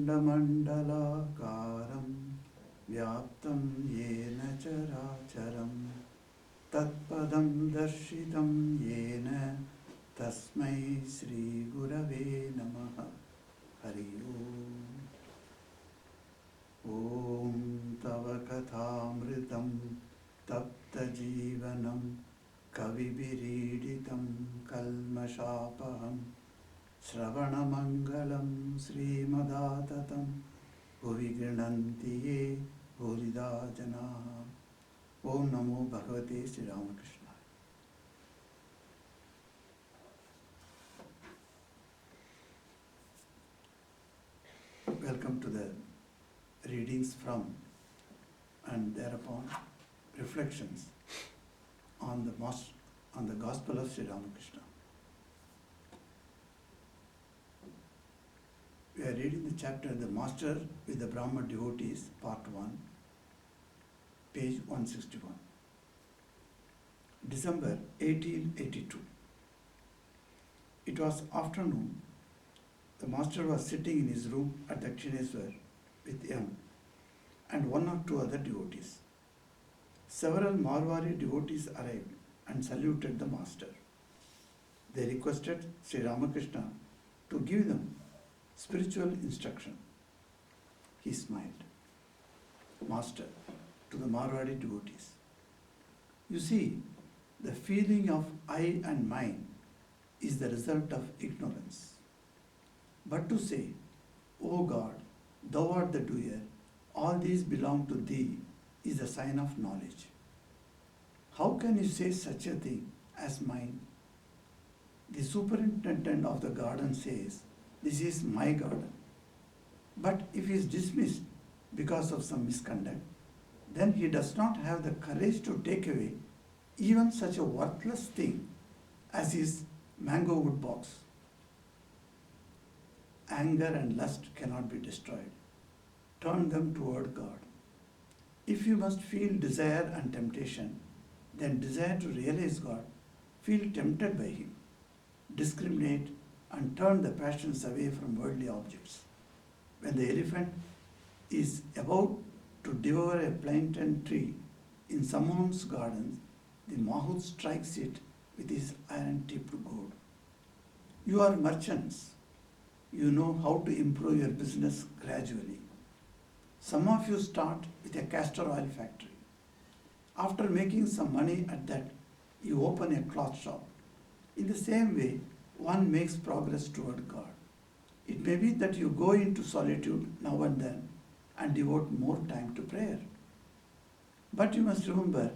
अखण्डमण्डलाकारं व्याप्तं येन चराचरं तत्पदं दर्शितं येन तस्मै श्रीगुरवे नमः। हरि ओम्। ॐ तव कथामृतं तप्तजीवनं कविभिरीडितं कल्मषापहं श्रवणमङ्गलं श्रीमदाततं भुवि गृह्णन्ति ये भूरिदा जनाः। ॐ नमो भगवते Shri रामकृष्णाय। Welcome to the readings from and thereupon reflections on the Gospel of Sri Ramakrishna. We are reading the chapter The Master with the Brahma Devotees, Part 1, page 161. December 1882. It was afternoon. The Master was sitting in his room at Dakshineswar with M and one or two other devotees. Several Marwari devotees arrived and saluted the Master. They requested Sri Ramakrishna to give them spiritual instruction. He smiled. Master, to the Marwari devotees, you see, the feeling of I and mine is the result of ignorance. But to say, O God, thou art the doer, all these belong to thee, is a sign of knowledge. How can you say such a thing as mine? The superintendent of the garden says, this is my garden. But if he is dismissed because of some misconduct, then he does not have the courage to take away even such a worthless thing as his mango wood box. Anger and lust cannot be destroyed. Turn them toward God. If you must feel desire and temptation, then desire to realize God, feel tempted by Him. Discriminate and turn the passions away from worldly objects. When the elephant is about to devour a plantain tree in someone's garden, the mahout strikes it with his iron-tipped goad. You are merchants. You know how to improve your business gradually. Some of you start with a castor oil factory. After making some money at that, you open a cloth shop. In the same way, one makes progress toward God. It may be that you go into solitude now and then and devote more time to prayer. But you must remember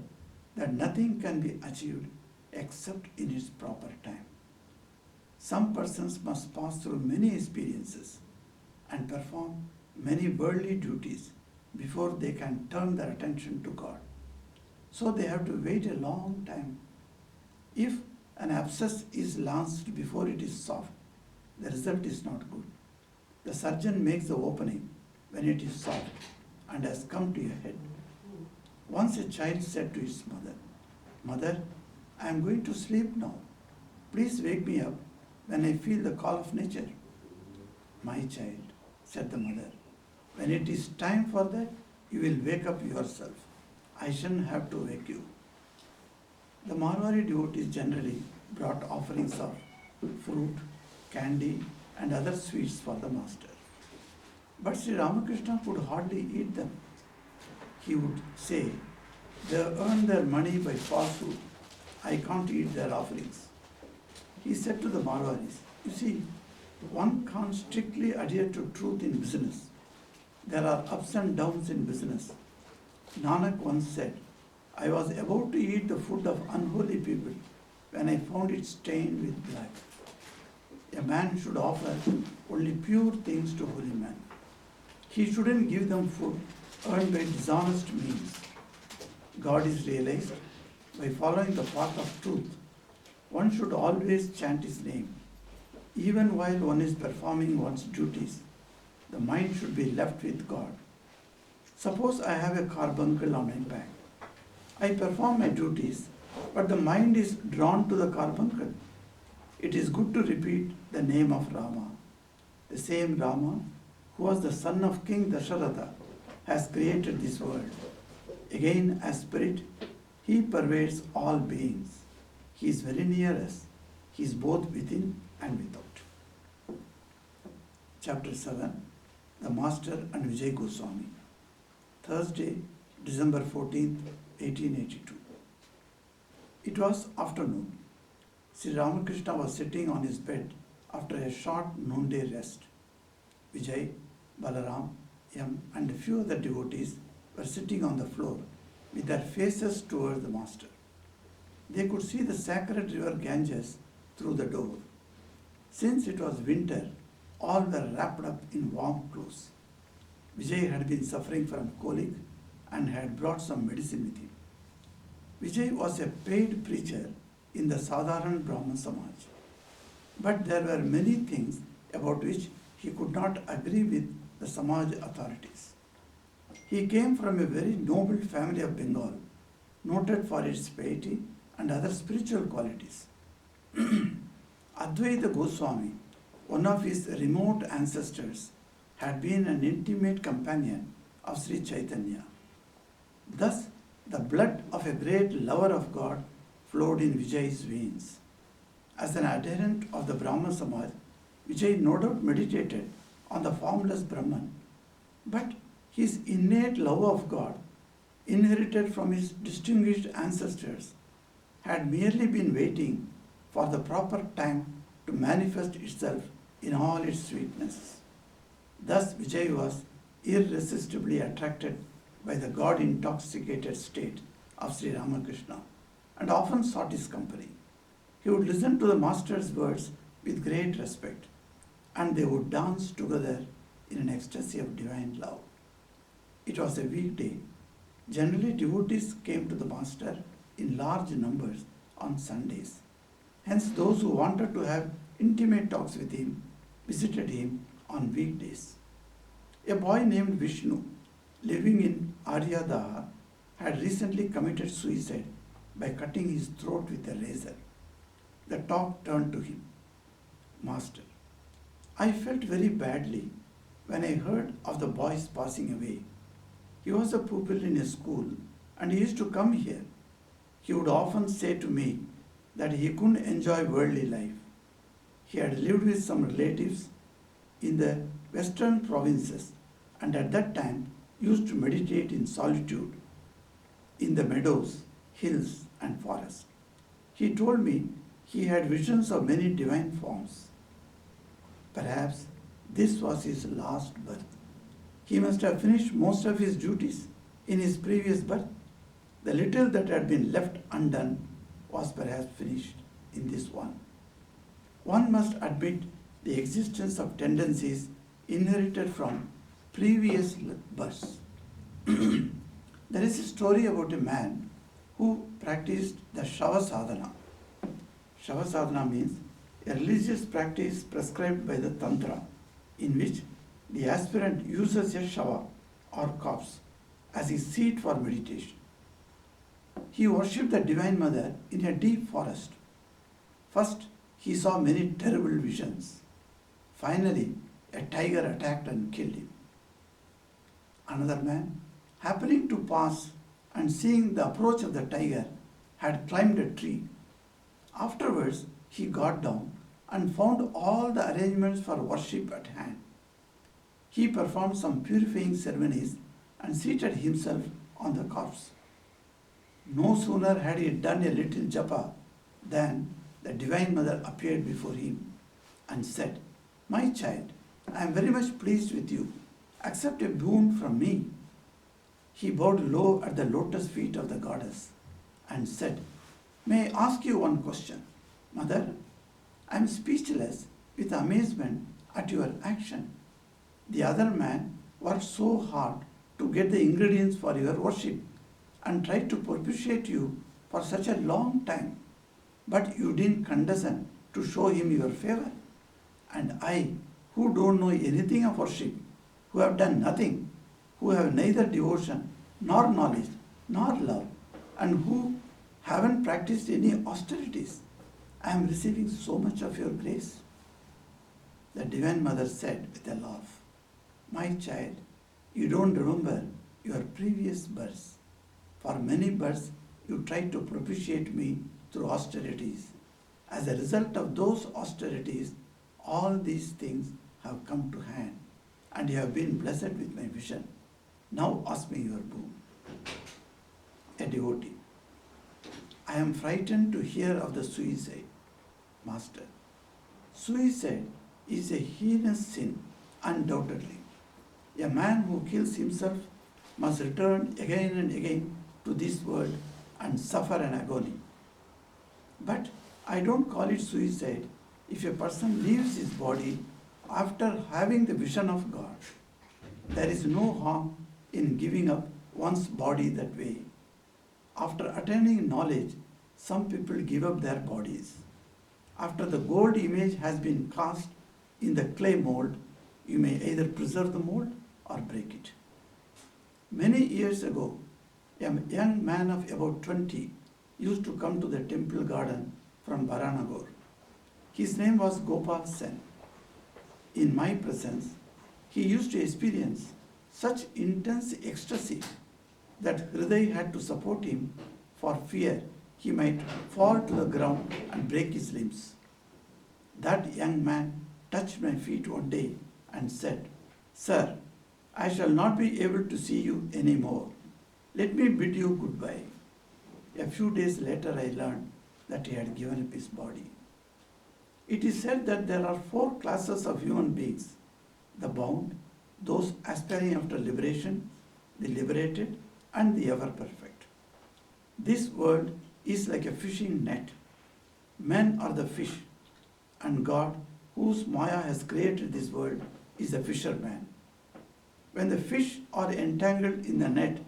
that nothing can be achieved except in its proper time. Some persons must pass through many experiences and perform many worldly duties before they can turn their attention to God. So they have to wait a long time. If an abscess is launched before it is soft, the result is not good. The surgeon makes the opening when it is soft and has come to your head. Once a child said to his mother, Mother, I am going to sleep now. Please wake me up when I feel the call of nature. My child, said the mother, when it is time for that, you will wake up yourself. I shouldn't have to wake you. The Marwari devotees generally brought offerings of fruit, candy, and other sweets for the Master. But Sri Ramakrishna could hardly eat them. He would say, they earn their money by falsehood. I can't eat their offerings. He said to the Marwaris, you see, one can't strictly adhere to truth in business. There are ups and downs in business. Nanak once said, I was about to eat the food of unholy people when I found it stained with blood. A man should offer only pure things to holy men. He shouldn't give them food earned by dishonest means. God is realized by following the path of truth. One should always chant His name. Even while one is performing one's duties, the mind should be left with God. Suppose I have a carbuncle on my back. I perform my duties, but the mind is drawn to the carbuncle. It is good to repeat the name of Rama, the same Rama who was the son of King Dasharatha, has created this world. Again, as spirit, he pervades all beings. He is very near us. He is both within and without. Chapter 7. The Master and Vijay Goswami. Thursday, December 14th, 1882. It was afternoon. Sri Ramakrishna was sitting on his bed after a short noonday rest. Vijay, Balaram, Yam and a few other devotees were sitting on the floor with their faces towards the Master. They could see the sacred river Ganges through the door. Since it was winter, all were wrapped up in warm clothes. Vijay had been suffering from colic and had brought some medicine with him. Vijay was a paid preacher in the Sadharan Brahman Samaj. But there were many things about which he could not agree with the Samaj authorities. He came from a very noble family of Bengal, noted for its piety and other spiritual qualities. Advaita Goswami, one of his remote ancestors, had been an intimate companion of Sri Chaitanya. Thus, the blood of a great lover of God flowed in Vijay's veins. As an adherent of the Brahma Samaj, Vijay no doubt meditated on the formless Brahman, but his innate love of God, inherited from his distinguished ancestors, had merely been waiting for the proper time to manifest itself in all its sweetness. Thus Vijay was irresistibly attracted by the God-intoxicated state of Sri Ramakrishna and often sought his company. He would listen to the Master's words with great respect, and they would dance together in an ecstasy of divine love. It was a weekday. Generally, devotees came to the Master in large numbers on Sundays. Hence, those who wanted to have intimate talks with him visited him on weekdays. A boy named Vishnu, living in Aryadaha, had recently committed suicide by cutting his throat with a razor. The talk turned to him. Master, I felt very badly when I heard of the boy's passing away. He was a pupil in a school and he used to come here. He would often say to me that he couldn't enjoy worldly life. He had lived with some relatives in the western provinces and at that time used to meditate in solitude in the meadows, hills and forests. He told me he had visions of many divine forms. Perhaps this was his last birth. He must have finished most of his duties in his previous birth. The little that had been left undone was perhaps finished in this one. One must admit the existence of tendencies inherited from previous births. There is a story about a man who practiced the Shava Sadhana. Shava Sadhana means a religious practice prescribed by the Tantra, in which the aspirant uses a Shava or corpse as his seat for meditation. He worshipped the Divine Mother in a deep forest. First, he saw many terrible visions. Finally, a tiger attacked and killed him. Another man, happening to pass and seeing the approach of the tiger, had climbed a tree. Afterwards, he got down and found all the arrangements for worship at hand. He performed some purifying ceremonies and seated himself on the corpse. No sooner had he done a little japa than the Divine Mother appeared before him and said, "My child, I am very much pleased with you. Accept a boon from me." He bowed low at the lotus feet of the goddess and said, "May I ask you one question? Mother, I am speechless with amazement at your action. The other man worked so hard to get the ingredients for your worship and tried to propitiate you for such a long time, but you didn't condescend to show him your favor. And I, who don't know anything of worship, who have done nothing, who have neither devotion nor knowledge nor love, and who haven't practiced any austerities, I am receiving so much of your grace." The Divine Mother said with a laugh, My child, you don't remember your previous births. For many births, you tried to propitiate me through austerities. As a result of those austerities, all these things have come to hand, and you have been blessed with my vision. Now ask me your boon. A devotee. I am frightened to hear of the suicide. Master. Suicide is a heinous sin, undoubtedly. A man who kills himself must return again and again to this world and suffer an agony. But I don't call it suicide if a person leaves his body after having the vision of God. There is no harm in giving up one's body that way. After attaining knowledge, some people give up their bodies. After the gold image has been cast in the clay mold, you may either preserve the mold or break it. Many years ago, a young man of about 20 used to come to the temple garden from Baranagar. His name was Gopal Sen. In my presence, he used to experience such intense ecstasy that Hriday had to support him for fear he might fall to the ground and break his limbs. That young man touched my feet one day and said, Sir, I shall not be able to see you any more. Let me bid you goodbye. A few days later I learned that he had given up his body. It is said that there are 4 classes of human beings: the bound, those aspiring after liberation, the liberated, and the ever-perfect. This world is like a fishing net. Men are the fish, and God, whose Maya has created this world, is the fisherman. When the fish are entangled in the net,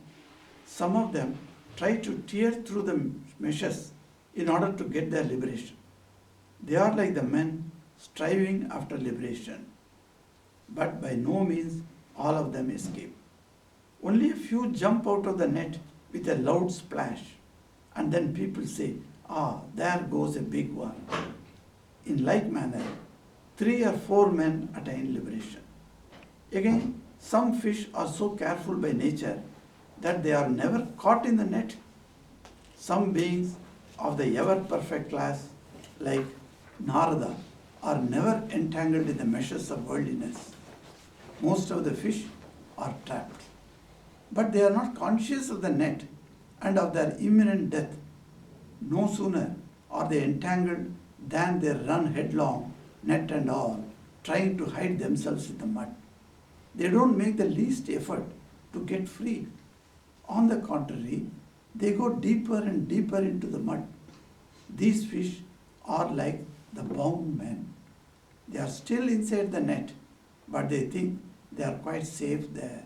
some of them try to tear through the meshes in order to get their liberation. They are like the men striving after liberation. But by no means all of them escape. Only a few jump out of the net with a loud splash, and then people say, there goes a big one. In like manner, 3 or 4 men attain liberation. Again, some fish are so careful by nature that they are never caught in the net. Some beings of the ever-perfect class, like Narada, are never entangled in the meshes of worldliness. Most of the fish are trapped. But they are not conscious of the net and of their imminent death. No sooner are they entangled than they run headlong, net and all, trying to hide themselves in the mud. They don't make the least effort to get free. On the contrary, they go deeper and deeper into the mud. These fish are like the bound men. They are still inside the net, but they think they are quite safe there.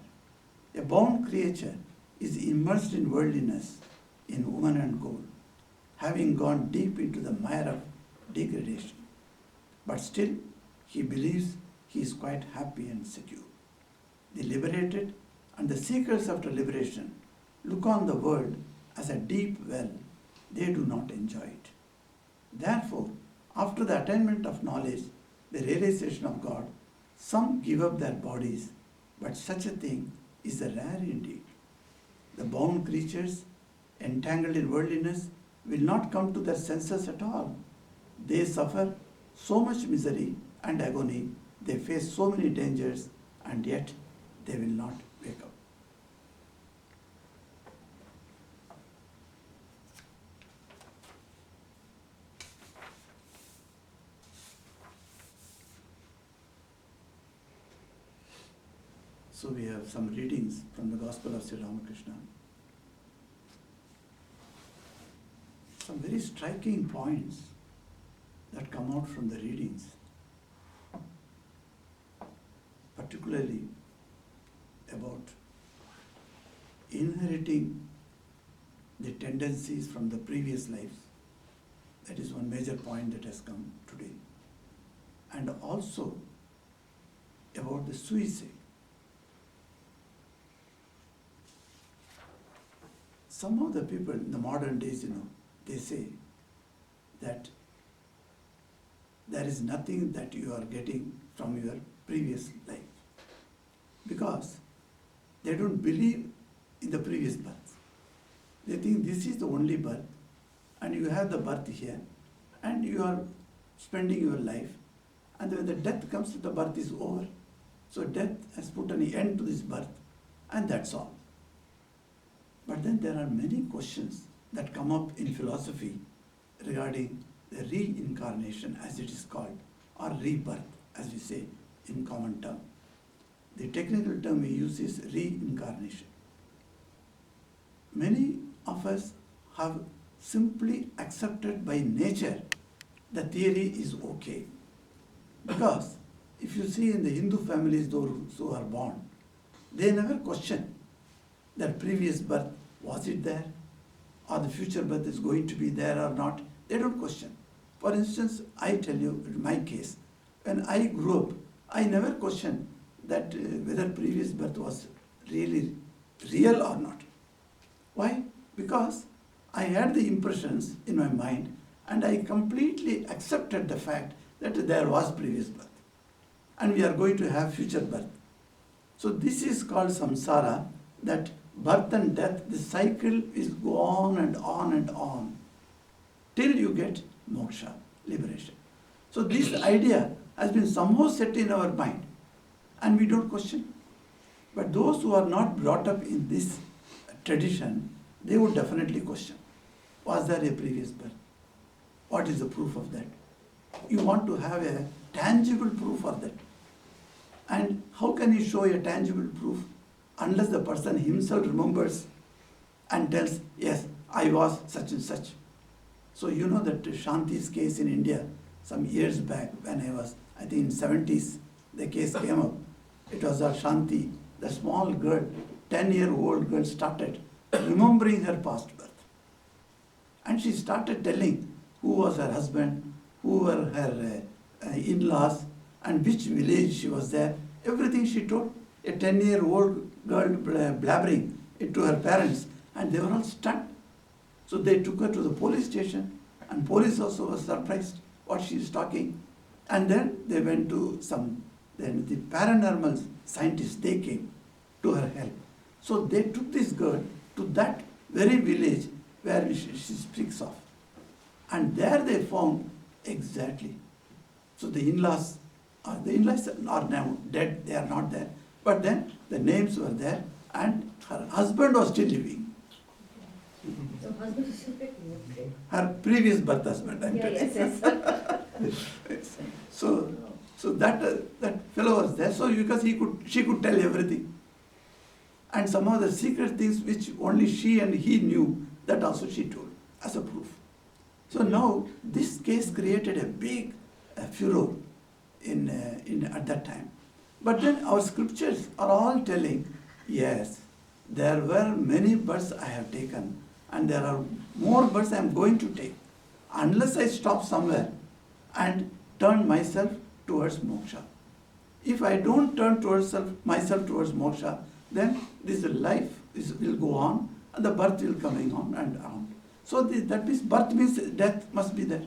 A bound creature is immersed in worldliness, in woman and gold, having gone deep into the mire of degradation. But still, he believes he is quite happy and secure. The liberated and the seekers after liberation look on the world as a deep well. They do not enjoy it. Therefore, after the attainment of knowledge, the realization of God, some give up their bodies, but such a thing is rare indeed. The bound creatures, entangled in worldliness, will not come to their senses at all. They suffer so much misery and agony, they face so many dangers, and yet they will not wake up. So we have some readings from the Gospel of Sri Ramakrishna. Some very striking points that come out from the readings, particularly about inheriting the tendencies from the previous lives. That is one major point that has come today. And also about the suicide. Some of the people in the modern days, they say that there is nothing that you are getting from your previous life. Because they don't believe in the previous birth. They think this is the only birth, and you have the birth here, and you are spending your life, and when the death comes, the birth is over. So death has put an end to this birth, and that's all. But then there are many questions that come up in philosophy regarding the reincarnation, as it is called, or rebirth, as we say in common term. The technical term we use is reincarnation. Many of us have simply accepted by nature the theory is okay. Because if you see in the Hindu families, those who are born, they never question that previous birth, was it there? Or the future birth is going to be there or not? They don't question. For instance, I tell you, in my case, when I grew up, I never questioned that whether previous birth was really real or not. Why? Because I had the impressions in my mind and I completely accepted the fact that there was previous birth and we are going to have future birth. So this is called samsara, that birth and death, the cycle is go on and on and on till you get moksha, liberation. So this idea has been somehow set in our mind and we don't question. But those who are not brought up in this tradition, they would definitely question. Was there a previous birth? What is the proof of that? You want to have a tangible proof of that. And how can you show a tangible proof unless the person himself remembers and tells, yes, I was such and such. So you know that Shanti's case in India, some years back when I was, I think in 70s, the case came up. It was a Shanti, the small girl, 10-year-old girl started remembering her past birth. And she started telling who was her husband, who were her in-laws, and which village she was there. Everything she told. A 10-year-old girl blabbering it to her parents, and they were all stunned. So they took her to the police station, and police also was surprised what she is talking. And then they went to then the paranormal scientists, they came to her help. So they took this girl to that very village where she speaks of. And there they found exactly. So the in-laws are now dead, they are not there. But then the names were there and her husband was still living. So husband is still living, okay. Her previous birth husband, I'm telling. Yes. So that fellow was there, so because she could tell everything. And some of the secret things which only she and he knew, that also she told as a proof. So now this case created a big furor at that time. But then our scriptures are all telling, yes, there were many births I have taken and there are more births I am going to take. Unless I stop somewhere and turn myself towards moksha. If I don't turn myself towards moksha, then this life will go on and the birth will coming on and on. So that means birth means death must be there.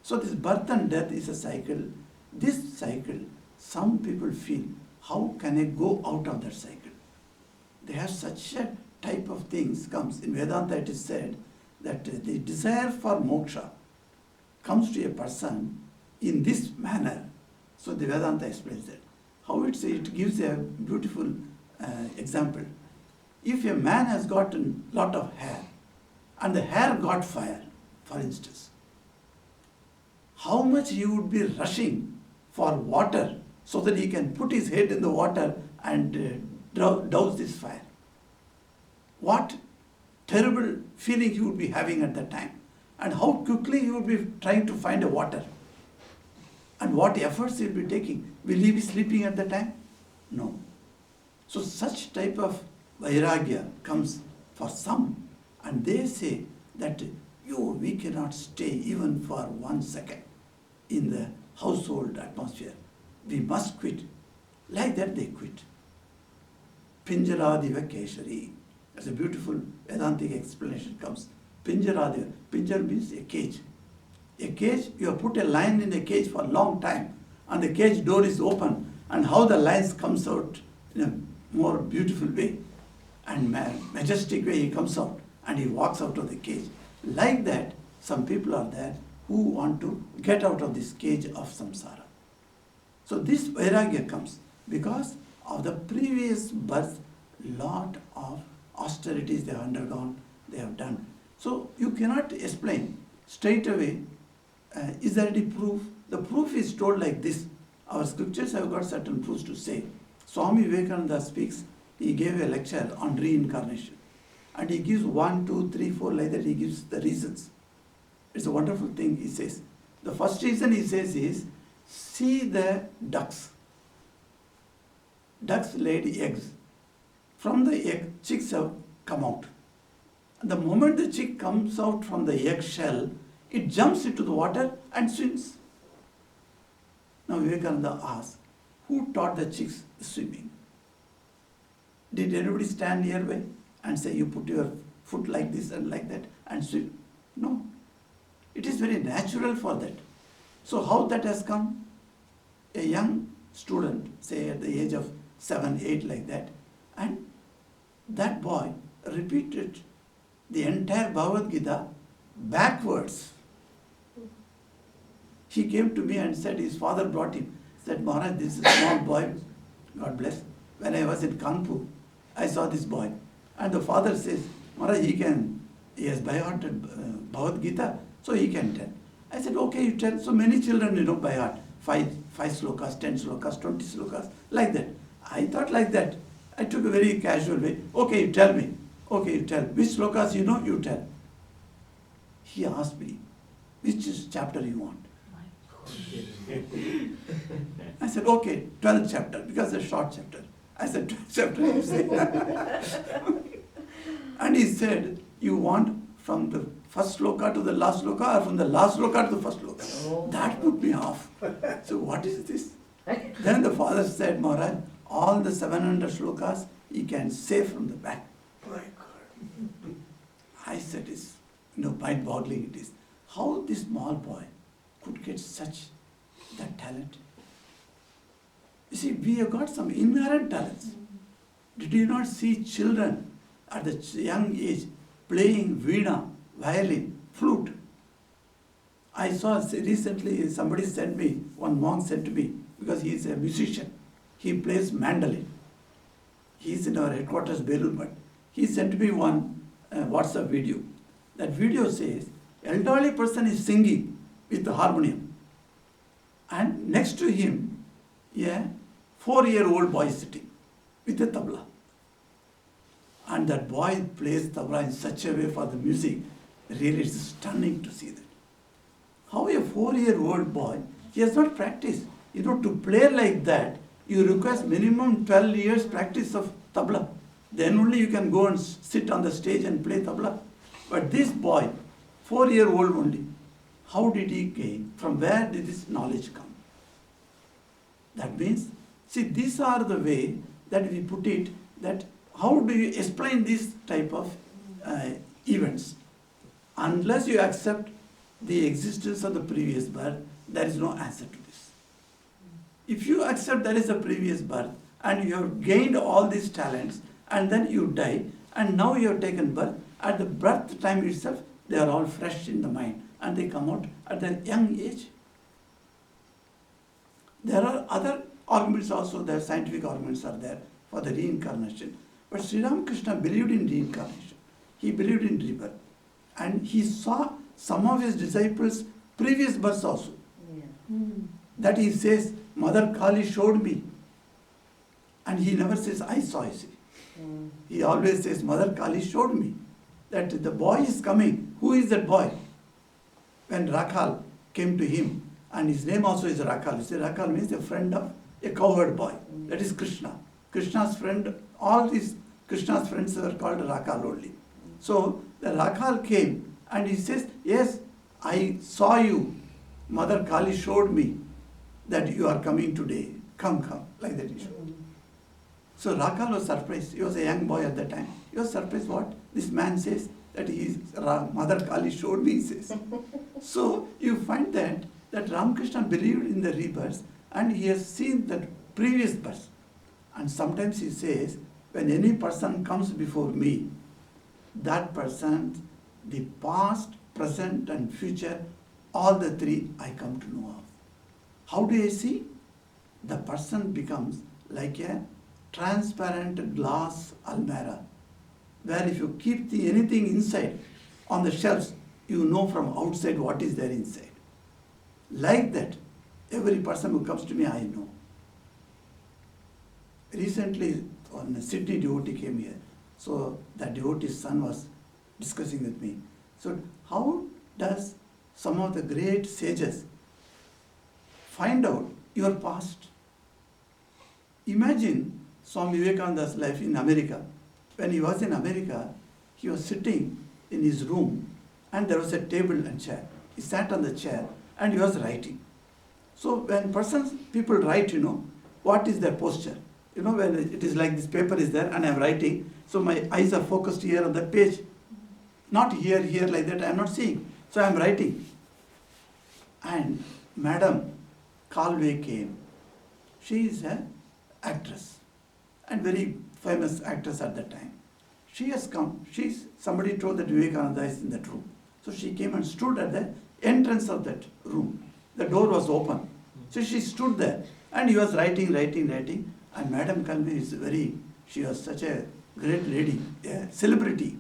So this birth and death is a cycle. This cycle, some people feel, how can I go out of that cycle? They have such a type of things comes. In Vedanta it is said that the desire for moksha comes to a person in this manner. So the Vedanta explains that. How it gives a beautiful example. If a man has got a lot of hair and the hair got fire, for instance, how much he would be rushing for water so that he can put his head in the water and douse this fire. What terrible feeling he would be having at that time, and how quickly he would be trying to find a water, and what efforts he will be taking. Will he be sleeping at the time? No. So such type of vairagya comes for some, and they say that we cannot stay even for 1 second in the household atmosphere. We must quit. Like that they quit. Pinjaradiva Keshari. That's a beautiful Vedantic explanation comes. Pinjaradiva. Pinjar means a cage. A cage, you have put a lion in a cage for a long time and the cage door is open, and how the lion comes out in a more beautiful way and majestic way he comes out and he walks out of the cage. Like that, some people are there who want to get out of this cage of samsara. So this vairagya comes because of the previous birth, lot of austerities they have undergone, they have done. So you cannot explain straight away, is there any proof? The proof is told like this. Our scriptures have got certain proofs to say. Swami Vivekananda speaks, he gave a lecture on reincarnation. And he gives 1, 2, 3, 4, like that he gives the reasons. It's a wonderful thing he says. The first reason he says is, see the ducks. Ducks laid eggs. From the egg, chicks have come out. The moment the chick comes out from the egg shell, it jumps into the water and swims. Now Vivekananda asks, who taught the chicks swimming? Did anybody stand nearby and say, you put your foot like this and like that and swim? No. It is very natural for that. So how that has come? A young student, say at the age of 7, 8 like that, and that boy repeated the entire Bhagavad Gita backwards. He came to me and said, his father brought him. Said, Maharaj, this is a small boy, God bless. When I was in Kanpur, I saw this boy. And the father says, Maharaj, he has by hearted Bhagavad Gita, so he can tell. I said, okay, you tell. So many children, by heart. 5 slokas, 10 slokas, 20 slokas, like that. I thought like that. I took a very casual way. Okay, you tell me. Okay, you tell. Which slokas you know, you tell. He asked me, which chapter you want? I said, okay, 12th chapter, because it's a short chapter. I said, 12th chapter, you say. And he said, you want from the first sloka to the last sloka or from the last sloka to the first sloka? Oh. That put me off. So what is this? Then the father said, Maharaj, all the 700 slokas he can say from the back. My God. I said, it's mind-boggling it is. How this small boy could get such that talent? You see, we have got some inherent talents. Did you not see children at the young age playing veena, violin, flute? I saw recently somebody sent me, one monk sent to me, because he is a musician. He plays mandolin. He is in our headquarters, Belur. He sent me one WhatsApp video. That video says, elderly person is singing with the harmonium. And next to him, a 4-year-old boy is sitting with a tabla. And that boy plays tabla in such a way for the music, really it's stunning to see that. How a 4-year-old boy, he has not practiced. To play like that, you require minimum 12 years practice of tabla. Then only you can go and sit on the stage and play tabla. But this boy, 4-year-old only, how did he gain? From where did this knowledge come? That means, see, these are the way that we put it, that how do you explain this type of events? Unless you accept the existence of the previous birth, there is no answer to this. If you accept there is a previous birth and you have gained all these talents and then you die and now you have taken birth, at the birth time itself, they are all fresh in the mind and they come out at a young age. There are other arguments also, there scientific arguments are there for the reincarnation. But Sri Ramakrishna believed in reincarnation. He believed in rebirth. And he saw some of his disciples' previous births also. Yeah. That he says, Mother Kali showed me. And he never says, I saw, you see. He always says, Mother Kali showed me that the boy is coming. Who is that boy? When Rakhal came to him, and his name also is Rakhal. You see, Rakhal means a friend of a cowherd boy. That is Krishna. Krishna's friend, all these Krishna's friends were called Rakhal only. So the Rakhal came and he says, yes, I saw you. Mother Kali showed me that you are coming today. Come, like that he showed. So Rakhal was surprised. He was a young boy at that time. He was surprised what? This man says that Mother Kali showed me, he says. So you find that Ramakrishna believed in the rebirth and he has seen that previous birth. And sometimes he says, when any person comes before me, that person, the past, present and future, all the three I come to know of. How do I see? The person becomes like a transparent glass almirah, where if you keep anything inside on the shelves, you know from outside what is there inside. Like that, every person who comes to me, I know. Recently, a Sydney devotee came here. So that devotee's son was discussing with me. So how does some of the great sages find out your past? Imagine Swami Vivekananda's life in America. When he was in America, he was sitting in his room and there was a table and chair. He sat on the chair and he was writing. So when people write, what is their posture? When it is like this paper is there and I am writing, so my eyes are focused here on the page. Not here, like that, I am not seeing. So I am writing. And Madam Calway came. She is an actress and very famous actress at that time. She has come. Somebody told that Vivekananda is in that room. So she came and stood at the entrance of that room. The door was open. So she stood there and he was writing. And Madam Calway she was such a great lady, a celebrity.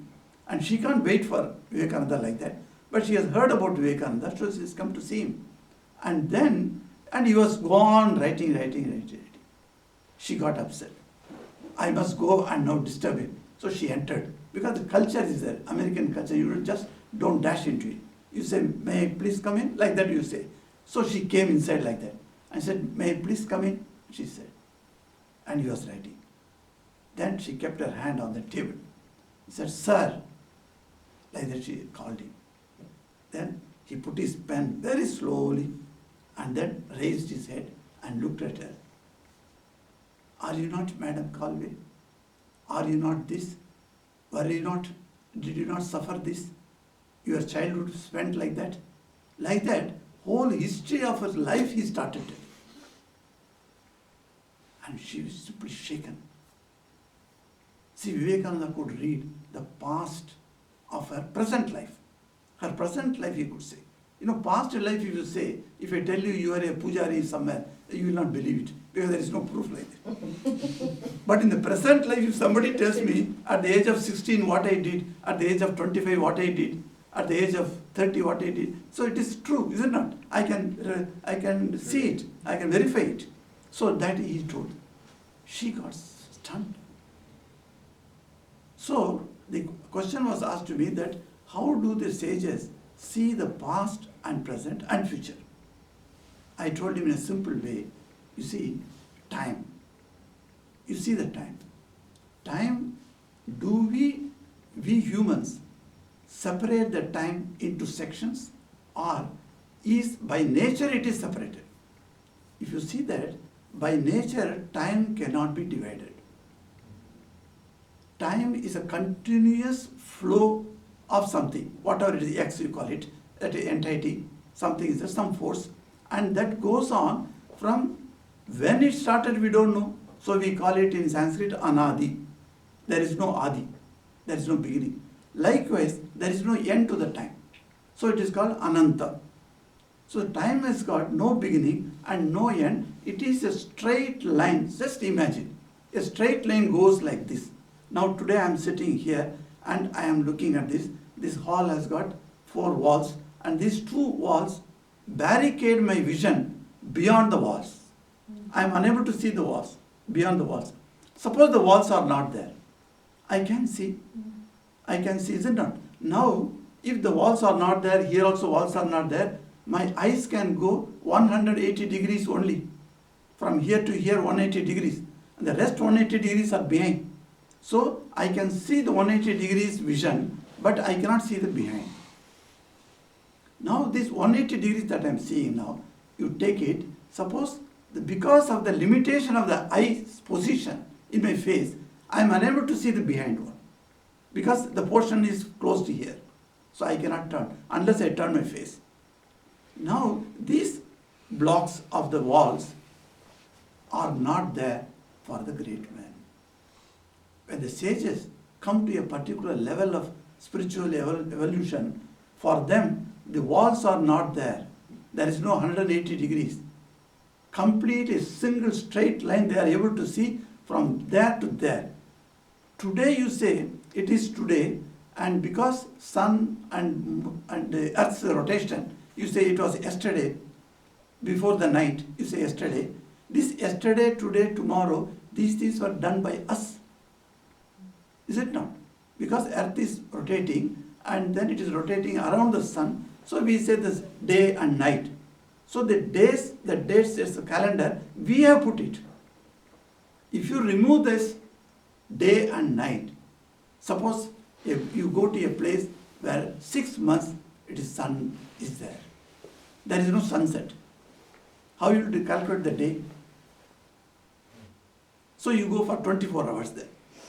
And she can't wait for Vivekananda like that. But she has heard about Vivekananda, so she has come to see him. And he was gone writing. She got upset. I must go and now disturb him. So she entered. Because the culture is there, American culture, you just don't dash into it. You say, may I please come in? Like that you say. So she came inside like that. I said, may I please come in? She said. And he was writing. Then she kept her hand on the table. He said, sir. Like that she called him. Then he put his pen very slowly and then raised his head and looked at her. Are you not Madam Calway? Are you not this? Were you not? Did you not suffer this? Your childhood spent like that? Like that, whole history of her life he started telling. And she was simply shaken. See, Vivekananda could read the past of her present life. Her present life, he could say. Past life, if you say, if I tell you you are a pujari somewhere, you will not believe it, because there is no proof like that. But in the present life, if somebody tells me at the age of 16 what I did, at the age of 25 what I did, at the age of 30 what I did, so it is true, is it not? I can see it, I can verify it. So that he told. She got stunned. So the question was asked to me that how do the sages see the past and present and future? I told him in a simple way, you see, time. You see the time. Time, do we humans separate the time into sections, or is by nature it is separated? If you see that, by nature time cannot be divided. Time is a continuous flow of something, whatever it is, X you call it, that entity, something is there, some force, and that goes on from when it started we don't know, so we call it in Sanskrit anadi. There is no adi, there is no beginning. Likewise, there is no end to the time, so it is called ananta. So time has got no beginning and no end, it is a straight line. Just imagine, a straight line goes like this. Now today I am sitting here and I am looking at this. This hall has got 4 walls and these 2 walls barricade my vision beyond the walls. I am unable to see the walls, beyond the walls. Suppose the walls are not there. I can see, is it not? Now, if the walls are not there, here also walls are not there, my eyes can go 180 degrees only. From here to here, 180 degrees. And the rest 180 degrees are behind. So, I can see the 180 degrees vision, but I cannot see the behind. Now, this 180 degrees that I am seeing now, you take it, suppose because of the limitation of the eye's position in my face, I am unable to see the behind one. Because the portion is close to here. So I cannot turn, unless I turn my face. Now, these blocks of the walls are not there for the great man. When the sages come to a particular level of spiritual evolution, for them the walls are not there. There is no 180 degrees. Complete a single straight line they are able to see from there to there. Today you say it is today, and because sun and the earth's rotation, you say it was yesterday, before the night, you say yesterday. This yesterday, today, tomorrow, these things were done by us. Is it not? Because earth is rotating and then it is rotating around the sun. So we say this day and night. So the dates, the calendar, we have put it. If you remove this day and night, suppose if you go to a place where 6 months it is sun is there. There is no sunset. How you will calculate the day? So you go for 24 hours there.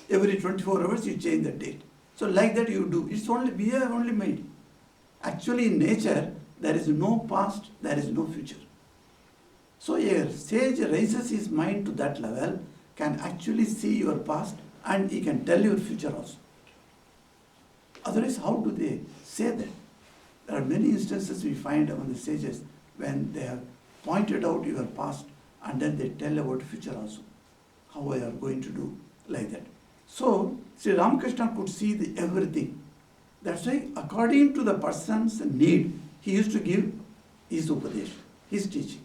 Every 24 hours you change the date. So like that you do. It's only, we have only made. Actually in nature, there is no past, there is no future. So a sage raises his mind to that level, can actually see your past and he can tell your future also. Otherwise, how do they say that? There are many instances we find among the sages when they have pointed out your past and then they tell about future also. How you are going to do like that. So, Sri Ramakrishna could see everything. That's why according to the person's need, he used to give his upadesh, his teaching.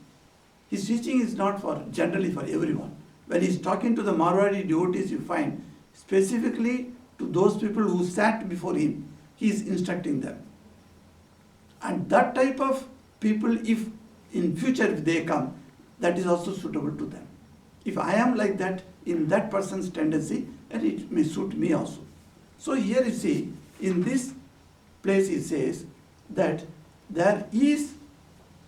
His teaching is not for generally for everyone. When he is talking to the Marwadi devotees, you find specifically to those people who sat before him, he is instructing them. And that type of people, if in future if they come, that is also suitable to them. If I am like that, in that person's tendency, and it may suit me also. So here you see, in this place he says that there is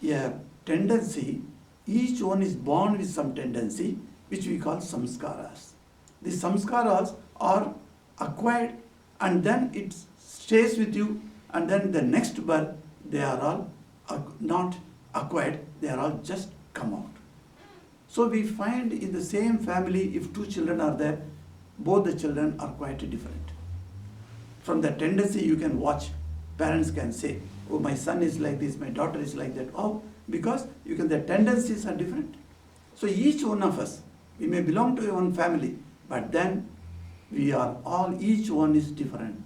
a tendency, each one is born with some tendency, which we call samskaras. The samskaras are acquired and then it stays with you, and then the next birth, they are all not acquired, they are all just come out. So we find in the same family, if two children are there, both the children are quite different. From the tendency you can watch, parents can say, oh, my son is like this, my daughter is like that. Oh, because the tendencies are different. So each one of us, we may belong to one family, but then we are all, each one is different.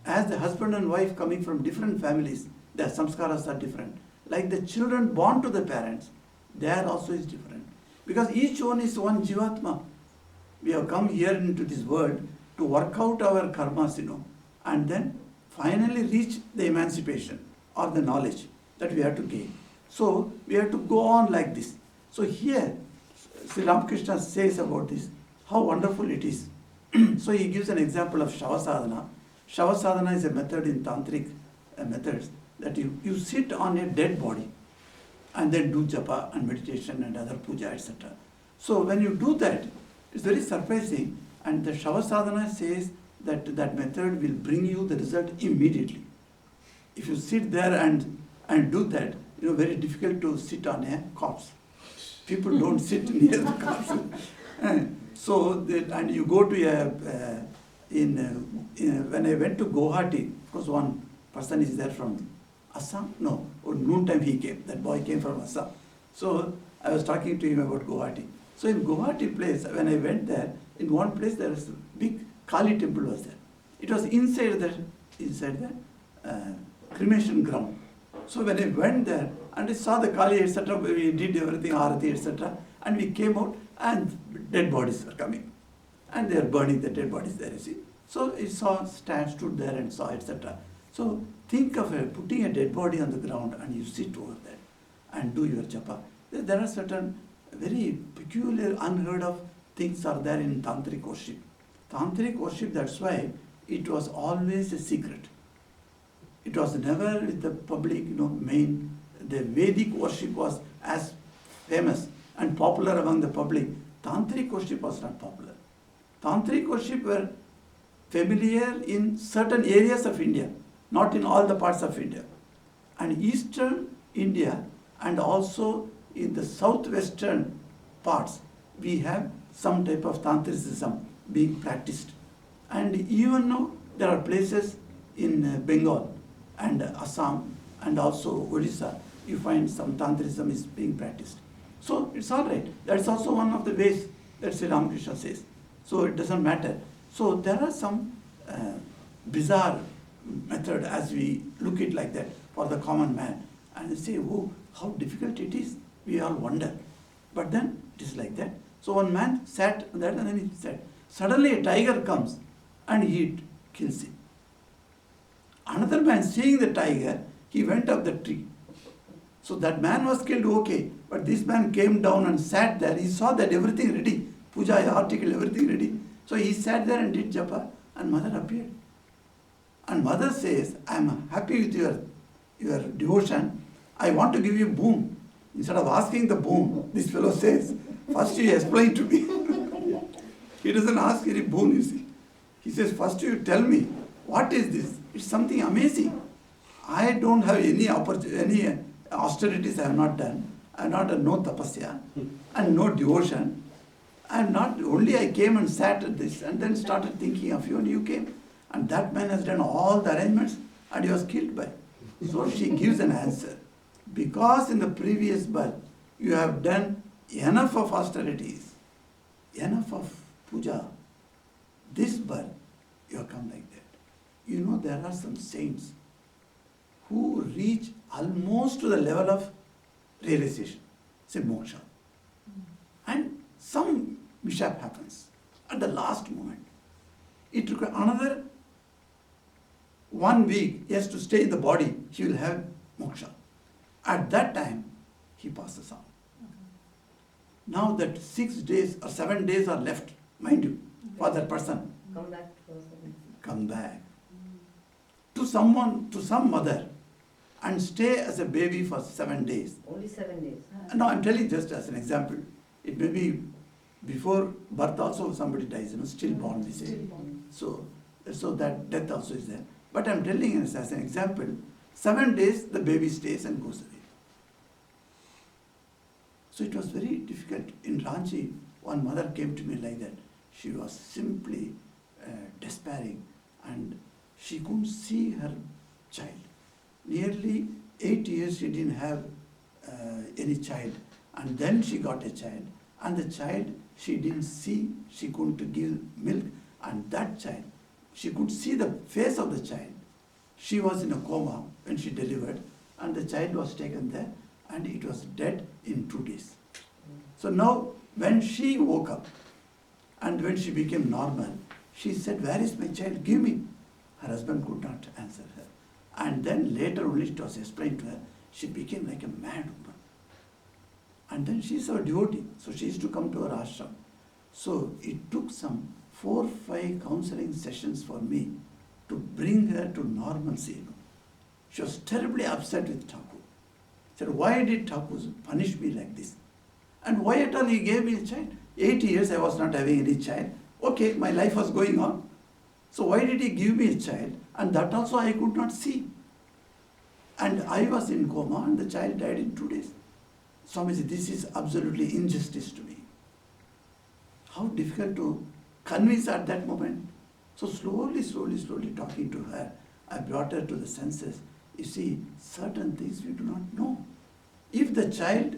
As the husband and wife coming from different families, their samskaras are different. Like the children born to the parents, there also is different. Because each one is one jivatma. We have come here into this world to work out our karmas, and then finally reach the emancipation or the knowledge that we have to gain. So we have to go on like this. So here, Sri Ramakrishna says about this, how wonderful it is. So he gives an example of Shavasadhana. Shavasadhana is a method in tantric methods that you sit on a dead body and then do japa and meditation and other puja, etc. So when you do that, it's very surprising, and the Shavasadhana says that that method will bring you the result immediately. If you sit there and do that, very difficult to sit on a corpse. People don't sit near the corpse. And you go to when I went to Guwahati, of course one person is there from Assam? No, noontime he came. That boy came from Assam. So I was talking to him about Guwahati. So in Guwahati place, when I went there, in one place there was a big Kali temple was there. It was inside the cremation ground. So when I went there and I saw the Kali, etc., we did everything, Arati, etc., and we came out and dead bodies were coming. And they are burning the dead bodies there, you see. So I stood there and saw, etc. So think of putting a dead body on the ground and you sit over there and do your japa. There are certain very peculiar, unheard of things are there in tantric worship. Tantric worship, that's why it was always a secret. It was never with the public, the Vedic worship was as famous and popular among the public. Tantric worship was not popular. Tantric worship were familiar in certain areas of India, not in all the parts of India. And eastern India and also in the southwestern parts, we have some type of tantricism being practiced. And even now there are places in Bengal and Assam and also Odisha, you find some tantrism is being practiced. So it's all right. That's also one of the ways that Sri Ramakrishna says. So it doesn't matter. So there are some bizarre method as we look it like that for the common man. And they say, oh, how difficult it is. We all wonder. But then it is like that. So one man sat on that and then he said, suddenly a tiger comes and he kills him. Another man seeing the tiger, he went up the tree. So that man was killed, okay. But this man came down and sat there. He saw that everything ready. Puja article, everything ready. So he sat there and did japa and mother appeared. And mother says, I am happy with your devotion. I want to give you boon. Instead of asking the boon, this fellow says, first you explain to me. He doesn't ask any boon, you see. He says, first you tell me, what is this? It's something amazing. I don't have any austerities I have not done. I have not done no tapasya and no devotion. Only I came and sat at this and then started thinking of you and you came. And that man has done all the arrangements and he was killed by. So she gives an answer. Because in the previous birth you have done enough of austerities, enough of puja, this birth you have come like that. You know, there are some saints who reach almost to the level of realization, say moksha. And some mishap happens at the last moment. It requires another 1 week, he has to stay in the body, he will have moksha. At that time, he passes on. Now that 6 days or 7 days are left, mind you, for that person. Come back to us. Come back. To someone, to some mother, and stay as a baby for 7 days. Only 7 days. No, I'm telling just as an example. It may be before birth also somebody dies, stillborn we say. Stillborn. So that death also is there. But I'm telling you as an example, 7 days the baby stays and goes away. So it was very difficult. In Ranchi, one mother came to me like that. She was simply despairing and she couldn't see her child. Nearly 8 years she didn't have any child. And then she got a child. And the child she didn't see, she couldn't give milk. And that child, she could see the face of the child. She was in a coma when she delivered. And the child was taken there and it was dead in 2 days. So now when she woke up and when she became normal, she said, where is my child? Give me. Her husband could not answer her. And then later only it was explained to her, she became like a mad woman. And then she's a devotee, so she used to come to her ashram. So it took some 4 or 5 counseling sessions for me to bring her to normalcy. She was terribly upset with Thakur. Said, why did Thakur punish me like this? And why at all he gave me a child? 8 years I was not having any child. Okay, my life was going on. So why did he give me a child? And that also I could not see. And I was in coma and the child died in 2 days. Swami said, this is absolutely injustice to me. How difficult to convince at that moment. So slowly talking to her, I brought her to the senses. You see, certain things we do not know. If the child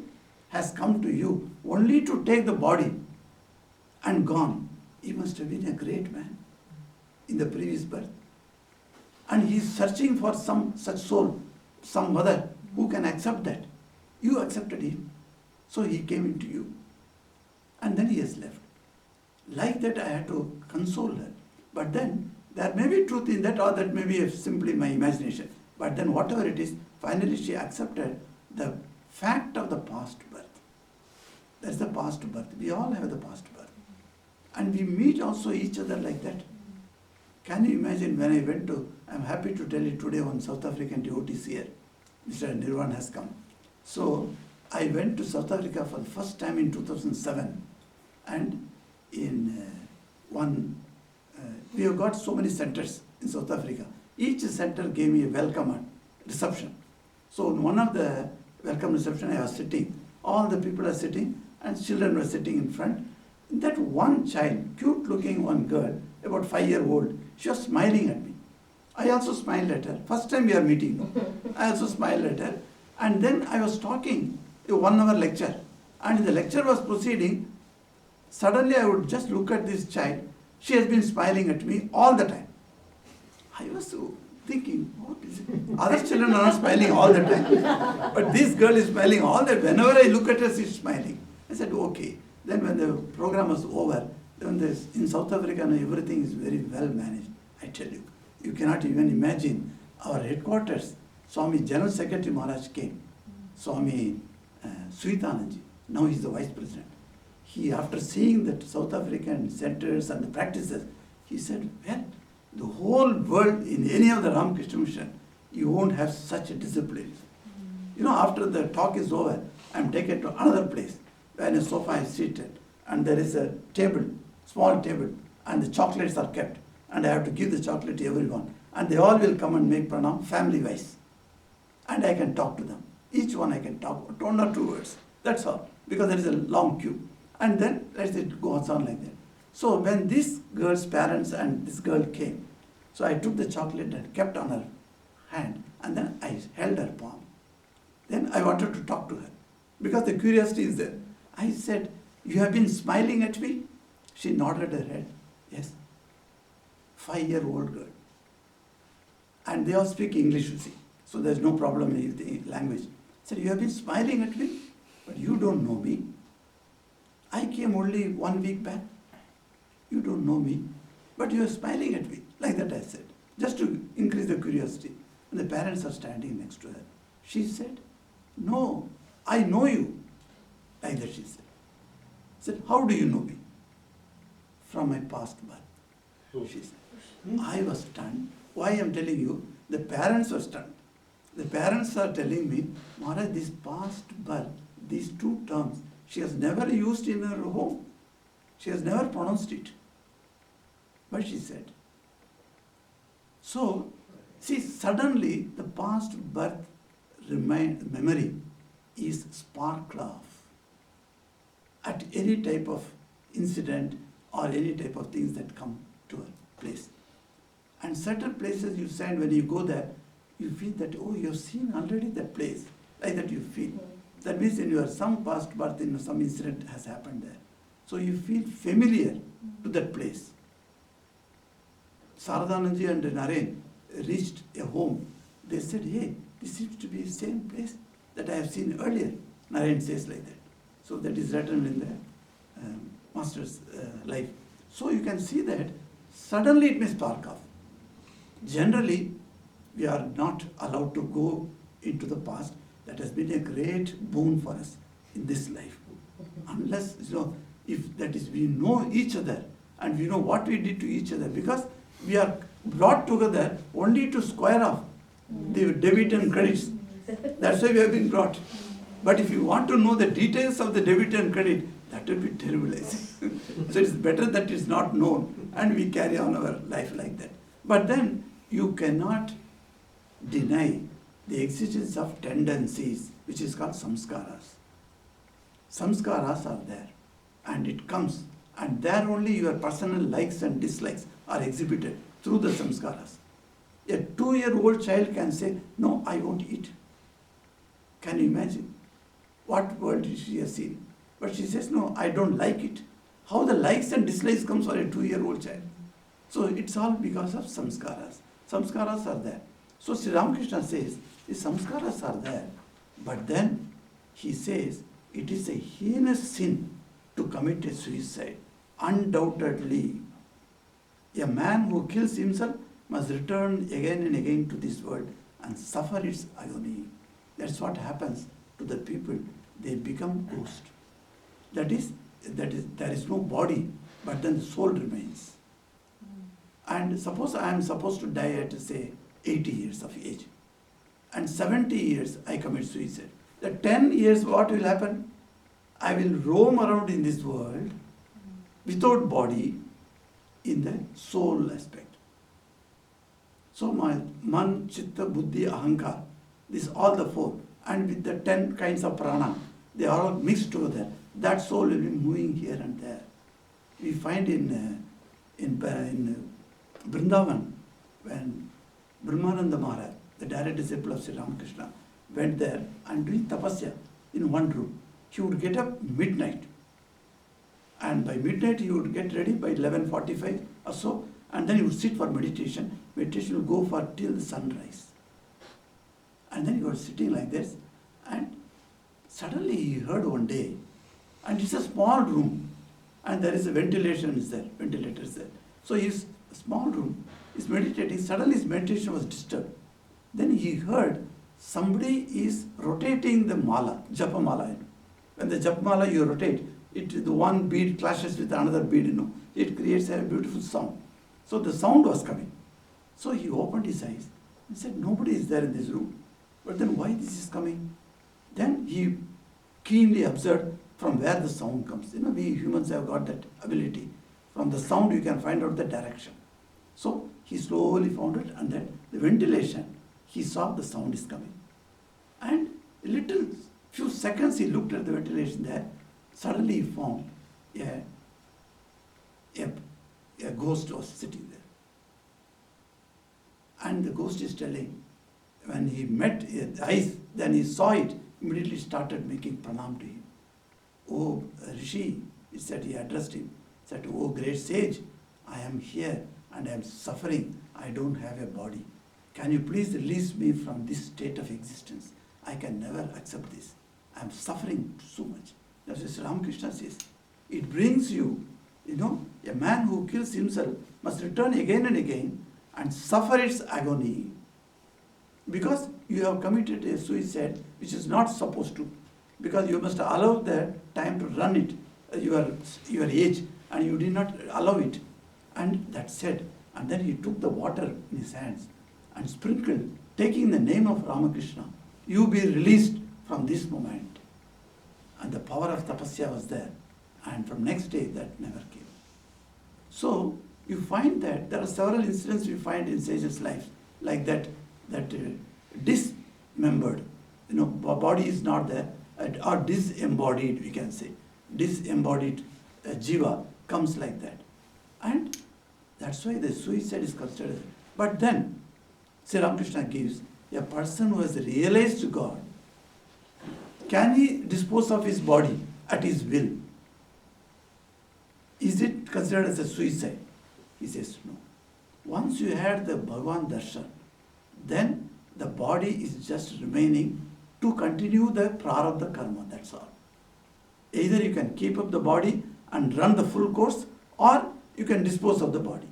has come to you only to take the body and gone, he must have been a great man in the previous birth. And he is searching for some such soul, some mother who can accept that. You accepted him, so he came into you. And then he has left. Like that I had to console her. But then there may be truth in that or that may be simply my imagination. But then whatever it is, finally she accepted the fact of the past birth. That's the past birth. We all have the past birth. And we meet also each other like that. Can you imagine when I went to, I'm happy to tell you today one South African devotee is here. Mr. Nirvan has come. So I went to South Africa for the first time in 2007. And in we have got so many centers in South Africa. Each center gave me a welcome reception. So in one of the welcome reception I was sitting. All the people are sitting and children were sitting in front. That one child, cute looking one girl, about 5-year-old, she was smiling at me. I also smiled at her. First time we are meeting, no? I also smiled at her. And then I was talking, a 1 hour lecture. And the lecture was proceeding. Suddenly I would just look at this child. She has been smiling at me all the time. I was thinking, what is it? Other children are not smiling all the time. But this girl is smiling all the time. Whenever I look at her, she's smiling. I said, okay. Then when the program was over, then in South Africa, everything is very well managed, I tell you. You cannot even imagine our headquarters. Swami General Secretary Maharaj came. Swami Suitananji, now he is the Vice President. He, after seeing the South African centers and the practices, he said, well, the whole world in any of the Ramakrishna mission, you won't have such a discipline. You know, after the talk is over, I am taken to another place where a sofa is seated and there is a table, small table, and the chocolates are kept. And I have to give the chocolate to everyone. And they all will come and make pranam family-wise. And I can talk to them. Each one I can talk, 1 or 2 words. That's all. Because there is a long queue. And then it goes on like that. So when this girl's parents and this girl came, so I took the chocolate and kept on her hand. And then I held her palm. Then I wanted to talk to her. Because the curiosity is there. I said, you have been smiling at me? She nodded her head. Yes. 5-year-old girl. And they all speak English, you see. So there's no problem in the language. I said, you have been smiling at me, but you don't know me. I came only 1 week back. You don't know me, but you are smiling at me. Like that I said, just to increase the curiosity. And the parents are standing next to her. She said, no, I know you. Like that she said. I said, how do you know me? From my past birth. She said. I was stunned. Why I am telling you? The parents were stunned. The parents are telling me, Maharaj, this past birth, these 2 terms, she has never used in her home. She has never pronounced it. But she said. So, see, suddenly the past birth memory is sparked off at any type of incident or any type of things that come to a place. And certain places you stand, when you go there, you feel that, oh, you have seen already that place. Like that you feel. That means in your some past birth, some incident has happened there. So you feel familiar to that place. Saradananji and Naren reached a home. They said, hey, this seems to be the same place that I have seen earlier. Naren says like that. So that is written in the master's life. So you can see that suddenly it may spark off. Generally, we are not allowed to go into the past. That has been a great boon for us in this life. Unless, if that is, we know each other and we know what we did to each other, because we are brought together only to square off the debit and credits. That's why we have been brought. But if you want to know the details of the debit and credit, that will be terrible, I say. So it's better that it's not known and we carry on our life like that. But then you cannot deny the existence of tendencies, which is called samskaras. Samskaras are there and it comes, and there only your personal likes and dislikes are exhibited through the samskaras. A 2-year-old child can say, no, I won't eat. Can you imagine? What world she has seen? But she says, no, I don't like it. How the likes and dislikes comes for a 2-year-old child? So it's all because of samskaras. Samskaras are there. So Sri Ramakrishna says, the samskaras are there, but then he says, it is a heinous sin to commit a suicide. Undoubtedly, a man who kills himself must return again and again to this world and suffer its agony. That's what happens to the people. They become ghost. That is, there is no body, but then the soul remains. And suppose I am supposed to die at, say, 80 years of age. And 70 years I commit suicide. The 10 years, what will happen? I will roam around in this world without body in the soul aspect. So my man, chitta, buddhi, ahankar, this all the 4, and with the 10 kinds of prana, they are all mixed together. That soul will be moving here and there. We find in Vrindavan, when Brahmananda Maharaj, the direct disciple of Sri Ramakrishna, went there and doing tapasya in one room. He would get up midnight, and by midnight he would get ready by 11:45 or so, and then he would sit for meditation. Meditation would go for till the sunrise. And then he was sitting like this, and suddenly he heard one day, and it's a small room, and there is a ventilator is there. So his small room is meditating. Suddenly his meditation was disturbed. Then he heard somebody is rotating the mala, japa mala. When the japa mala you rotate, the one bead clashes with another bead, it creates a beautiful sound. So the sound was coming. So he opened his eyes and said, nobody is there in this room. But then why this is coming? Then he keenly observed from where the sound comes. We humans have got that ability. From the sound you can find out the direction. So he slowly found it, and then the ventilation, he saw the sound is coming. And a few seconds he looked at the ventilation there. Suddenly he found a ghost was sitting there. And the ghost is telling, when he met the eyes, then he saw it, immediately started making pranam to him. Oh, Rishi, he addressed him, said, oh, great sage, I am here and I am suffering. I don't have a body. Can you please release me from this state of existence? I can never accept this. I am suffering so much. That's what Sri Ramakrishna says. It brings you, a man who kills himself must return again and again and suffer its agony. Because you have committed a suicide which is not supposed to. Because you must allow the time to run it, your age, and you did not allow it. And that said, and then he took the water in his hands and sprinkled, taking the name of Ramakrishna. You be released from this moment. And the power of tapasya was there. And from next day, that never came. So, you find that there are several incidents we find in sages' lives, like that dismembered, body is not there, or disembodied, we can say. Disembodied jiva comes like that. And that's why the suicide is considered. But then, Sri Ramakrishna gives a person who has realized God, can he dispose of his body at his will? Is it considered as a suicide? He says no. Once you had the Bhagavan darshan, then the body is just remaining to continue the prarabdha karma, that's all. Either you can keep up the body and run the full course, or you can dispose of the body.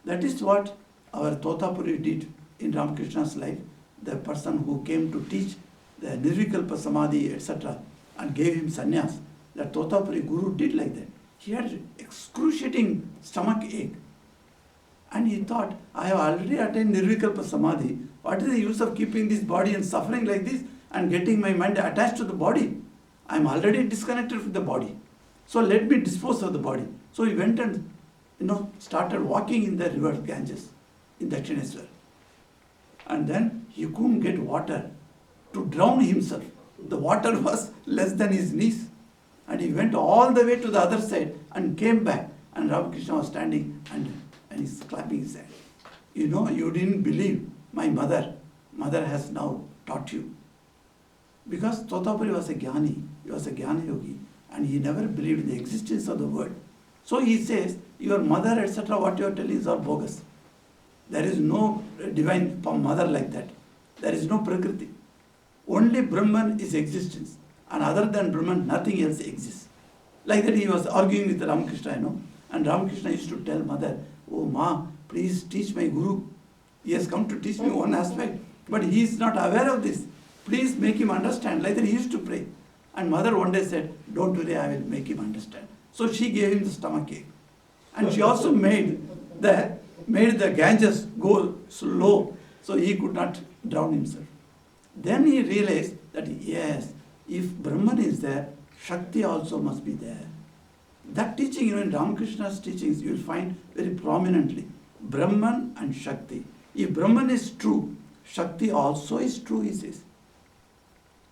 That is what our Totapuri did in Ramakrishna's life. The person who came to teach the Nirvikalpa Samadhi, etc., and gave him sannyas, that Totapuri Guru did like that. He had excruciating stomach ache. And he thought, I have already attained Nirvikalpa Samadhi. What is the use of keeping this body and suffering like this and getting my mind attached to the body? I am already disconnected from the body. So let me dispose of the body. So he went and started walking in the river Ganges in Dakshineswar. And then he couldn't get water to drown himself. The water was less than his knees. And he went all the way to the other side and came back. And Ramakrishna was standing and he's clapping his hand. You didn't believe my mother. Mother has now taught you. Because Totapuri was a jnani. He was a jnana yogi. And he never believed in the existence of the word. So he says, your mother, etc., what you are telling is all bogus. There is no divine mother like that. There is no Prakriti. Only Brahman is existence. And other than Brahman, nothing else exists. Like that he was arguing with Ramakrishna, And Ramakrishna used to tell mother, oh Ma, please teach my Guru. He has come to teach me one aspect. But he is not aware of this. Please make him understand. Like that he used to pray. And mother one day said, don't worry, I will make him understand. So she gave him the stomach ache. And she also made the Ganges go slow, so he could not drown himself. Then he realized that yes, if Brahman is there, Shakti also must be there. That teaching, in Ramakrishna's teachings, you will find very prominently Brahman and Shakti. If Brahman is true, Shakti also is true, he says.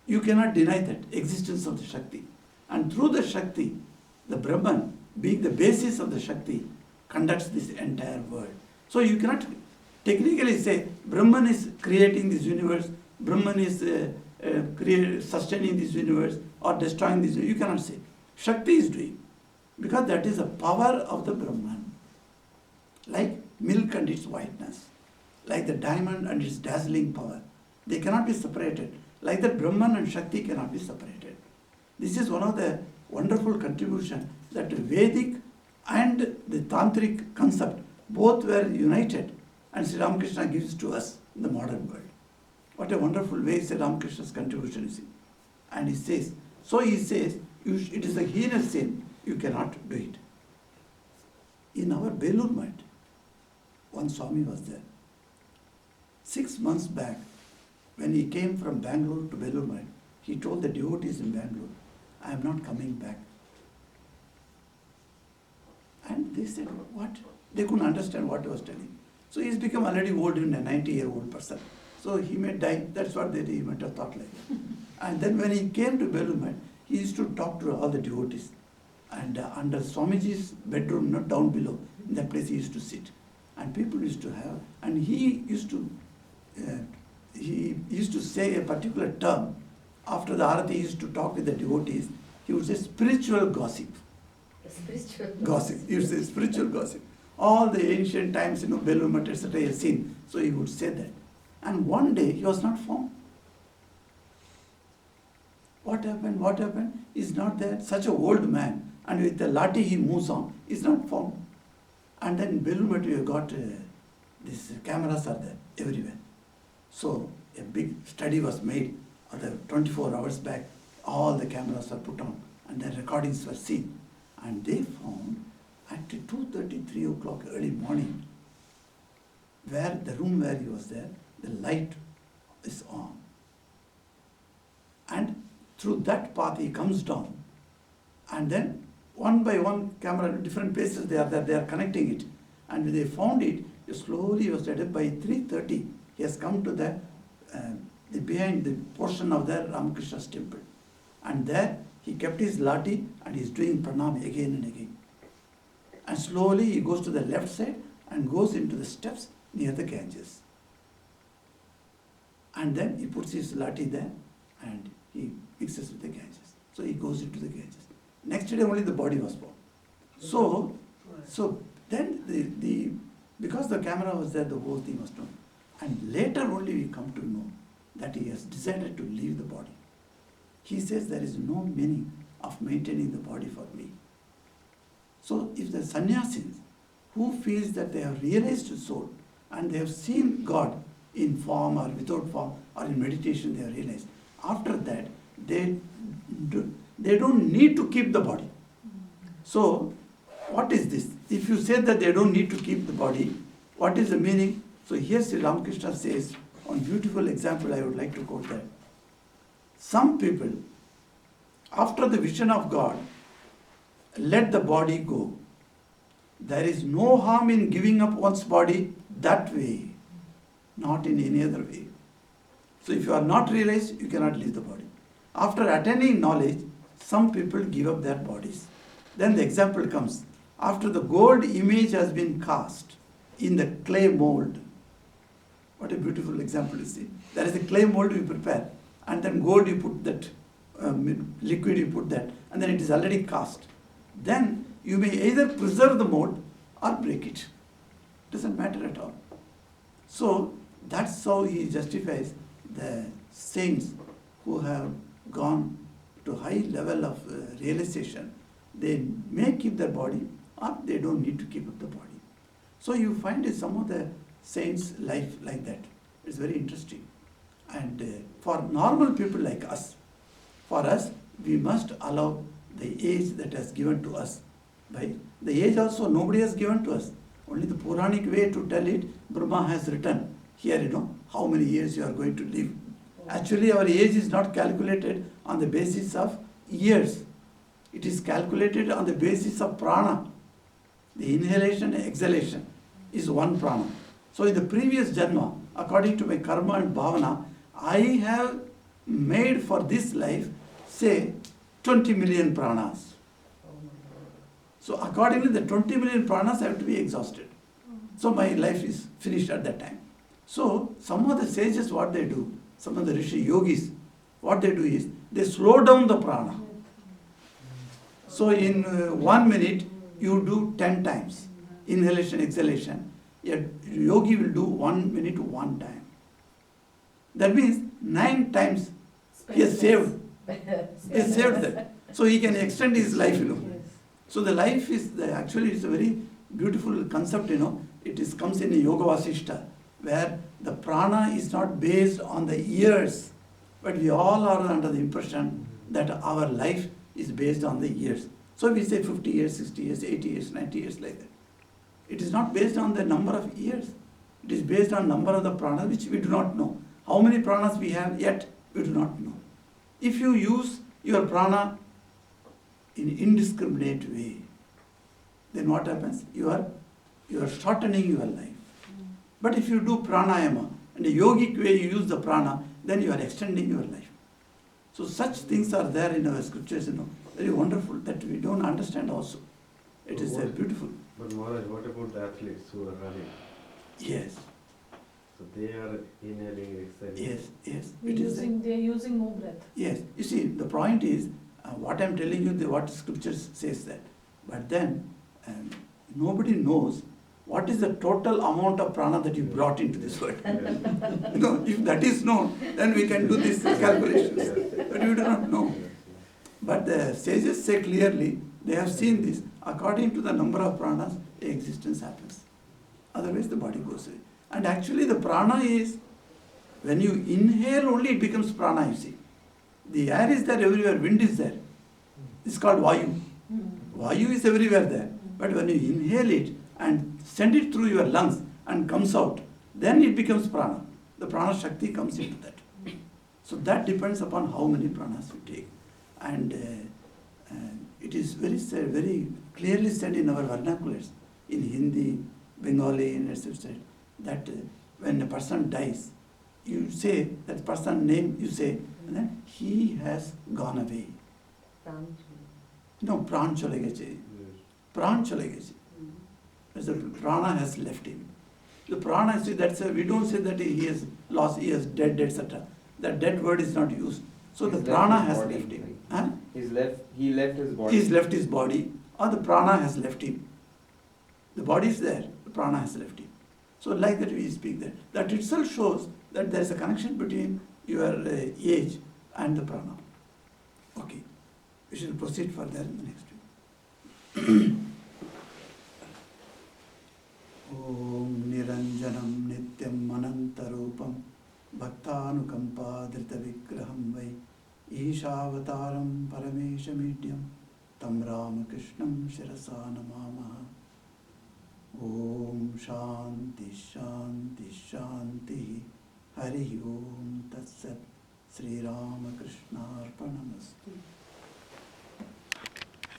You cannot deny that existence of the Shakti. And through the Shakti, the Brahman being the basis of the Shakti, conducts this entire world. So you cannot technically say Brahman is creating this universe, Brahman is sustaining this universe or destroying this universe. You cannot say. Shakti is doing, because that is the power of the Brahman. Like milk and its whiteness, like the diamond and its dazzling power. They cannot be separated. Like that, Brahman and Shakti cannot be separated. This is one of the wonderful contributions that Vedic and the Tantric concept both were united, and Sri Ramakrishna gives to us in the modern world. What a wonderful way Sri Ramakrishna's contribution is. And he says, it is a heinous sin, you cannot do it. In our Belur Math, one Swami was there. 6 months back, when he came from Bangalore to Belur Math, he told the devotees in Bangalore, I am not coming back. And they said, what? They couldn't understand what he was telling. So he's become already old, in a 90-year-old person. So he may die. That's what he might have thought like. And then when he came to Belur Math, he used to talk to all the devotees. And under Swamiji's bedroom, not down below, in that place he used to sit. And people used to have, and he used to say a particular term. After the Arati, he used to talk with the devotees. He would say spiritual gossip. Spiritual Gossip. He would say spiritual gossip. All the ancient times, Belur Math, etc., he has seen. So he would say that. And one day he was not found. What happened? What happened? He's not there. Such an old man. And with the lathi he moves on. He's not found. And then in Belur Math, you got these cameras are there everywhere. So a big study was made. 24 hours back, all the cameras were put on and the recordings were seen. And they found at 2:30, 3 o'clock early morning, where the room where he was there, the light is on. And through that path he comes down. And then one by one camera, different places they are there, they are connecting it. And when they found it, slowly he was led by 3:30. He has come to the behind the portion of the Ramakrishna's temple. And there he kept his lathi and he is doing pranam again and again. And slowly he goes to the left side and goes into the steps near the Ganges. And then he puts his lathi there and he mixes with the Ganges. So he goes into the Ganges. Next day only the body was found. So then because the camera was there, the whole thing was done. And later only we come to know that he has decided to leave the body. He says there is no meaning of maintaining the body for me. So if the sannyasis who feels that they have realized the soul and they have seen God in form or without form or in meditation, they have realized, after that they don't need to keep the body. So what is this? If you say that they don't need to keep the body, what is the meaning? So here Sri Ramakrishna says, one beautiful example I would like to quote that. Some people, after the vision of God, let the body go. There is no harm in giving up one's body that way, not in any other way. So if you are not realized, you cannot leave the body. After attaining knowledge, some people give up their bodies. Then the example comes. After the gold image has been cast in the clay mold, what a beautiful example you see. There is a clay mold you prepare, and then gold you put that, liquid you put that, and then it is already cast. Then you may either preserve the mold or break it. Doesn't matter at all. So that's how he justifies the saints who have gone to high level of realization. They may keep their body or they don't need to keep up the body. So you find in some of the saints' life like that. It's very interesting. And for normal people like us, for us, we must allow the age that has given to us. By the age also nobody has given to us. Only the Puranic way to tell it, Brahma has written. Here, how many years you are going to live. Actually, our age is not calculated on the basis of years. It is calculated on the basis of prana. The inhalation and exhalation is one prana. So in the previous janma, according to my karma and bhavana, I have made for this life, say, 20 million pranas. So accordingly, the 20 million pranas have to be exhausted. So my life is finished at that time. So some of the sages, what they do, some of the rishi yogis, what they do is they slow down the prana. So in 1 minute, you do 10 times inhalation, exhalation. A yogi will do 1 minute 1 time. That means 9 times he has saved. He has saved that. So he can extend his life, So the life is, actually it's a very beautiful concept, It comes in Yoga Vasishta, where the prana is not based on the years, but we all are under the impression that our life is based on the years. So we say 50 years, 60 years, 80 years, 90 years, like that. It is not based on the number of years. It is based on number of the pranas, which we do not know. How many pranas we have yet, we do not know. If you use your prana in indiscriminate way, then what happens? You are shortening your life. But if you do pranayama, in a yogic way you use the prana, then you are extending your life. So such things are there in our scriptures, very wonderful, that we don't understand also. It is beautiful. But Maharaj, what about the athletes who are running? Yes. So they are inhaling, exhaling. Yes. They are using more breath. Yes. You see, the point is, what I am telling you, what scriptures says that. But then, nobody knows what is the total amount of prana that you brought into this world. If that is known, then we can do these calculations. But you do not know. But the sages say clearly, they have seen this, according to the number of pranas, existence happens. Otherwise the body goes away. And actually the prana is, when you inhale only it becomes prana, you see. The air is there everywhere, wind is there. It's called vayu. Vayu is everywhere there. But when you inhale it and send it through your lungs and comes out, then it becomes prana. The prana shakti comes into that. So that depends upon how many pranas you take. And it is very clearly said in our vernaculars, in Hindi, Bengali, and etc., that when a person dies, you say, that person name you say, and then he has gone away. No, pran chale gaye. Pran chale gaye. The prana has left him. The prana, see, we don't say that he has lost, he is dead, etc. That dead word is not used. So the prana has left him. Huh? He left his body. He's left his body, or the prana has left him. The body is there, the prana has left him. So like that we speak that. That itself shows that there is a connection between your age and the prana. Okay, we shall proceed further in the next week. Om Niranjanam Nityam Anantarupam Bhaktanukampa Drita Vigraham Vai Ishavataram Parameshamidhyam Tam Ramakrishnam Shirasa Namamaha. Om Shanti Shanti Shanti Hari Om Tat Sat Sri Ramakrishna Arpanamastu.